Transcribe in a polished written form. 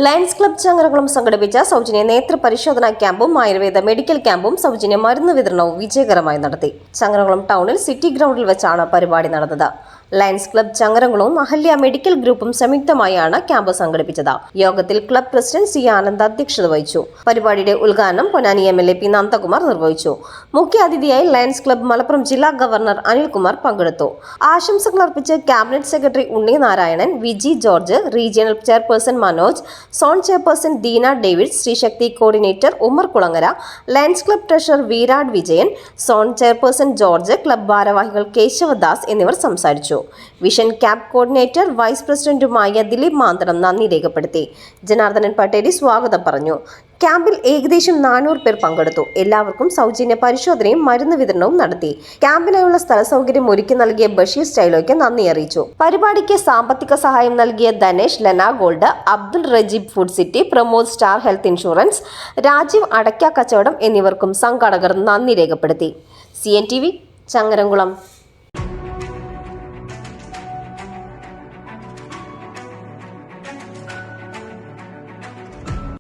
Lions club Changaramkulam സംഘടിപ്പിച്ച സൗജന്യ നേത്ര പരിശോധനാ ക്യാമ്പും ആയുർവേദ മെഡിക്കൽ ക്യാമ്പും സൗജന്യ മരുന്ന് വിതരണവും വിജയകരമായി നടത്തി. ചങ്ങരംകുളം ടൗണിൽ സിറ്റി ഗ്രൗണ്ടിൽ വെച്ചാണ് പരിപാടി നടന്നത്. ലയൺസ് ക്ലബ് ചങ്ങരംകുളവും അഹല്യ മെഡിക്കൽ ഗ്രൂപ്പും സംയുക്തമായാണ് ക്യാമ്പ് സംഘടിപ്പിച്ചത്. യോഗത്തിൽ ക്ലബ് പ്രസിഡന്റ് സി ആനന്ദ് അധ്യക്ഷത വഹിച്ചു. പരിപാടിയുടെ ഉദ്ഘാടനം പൊന്നാനി MLA പി നന്ദകുമാർ നിർവഹിച്ചു. മുഖ്യാതിഥിയായി ലയൺസ് ക്ലബ് മലപ്പുറം ജില്ലാ ഗവർണർ അനിൽകുമാർ പങ്കെടുത്തു. ആശംസകൾ അർപ്പിച്ച് cabinet secretary Unni Narayanan, VG George, regional chairperson Manoj, zone chairperson Deena David, Sreesakthi coordinator Ummer Kulangara, Lions Club treasurer Virat Vijayan, zone chairperson George, club ഭാരവാഹികൾ കേശവദാസ് എന്നിവർ സംസാരിച്ചു. വിഷൻ ക്യാമ്പ് കോർഡിനേറ്റർ വൈസ് പ്രസിഡന്റുമായ ദിലീപ് മാന്തളം നന്ദി രേഖപ്പെടുത്തി. ജനാർദ്ദനൻ പട്ടേരി സ്വാഗതം പറഞ്ഞു. ക്യാമ്പിൽ ഏകദേശം 400 പേർ പങ്കെടുത്തു. എല്ലാവർക്കും സൗജന്യ പരിശോധനയും മരുന്ന് വിതരണവും നടത്തി. ക്യാമ്പിനായുള്ള സ്ഥല സൗകര്യം ഒരുക്കി നൽകിയ ബഷീർ സ്റ്റൈലോയ്ക്ക് നന്ദി അറിയിച്ചു. പരിപാടിക്ക് സാമ്പത്തിക സഹായം നൽകിയ Dhanesh Lena gold, Abdul Rajeeb food city, Pramod star health insurance, Rajeev അടയ്ക്ക കച്ചവടം എന്നിവർക്കും സംഘാടകർ നന്ദി രേഖപ്പെടുത്തി. CNTV ചങ്ങരംകുളം.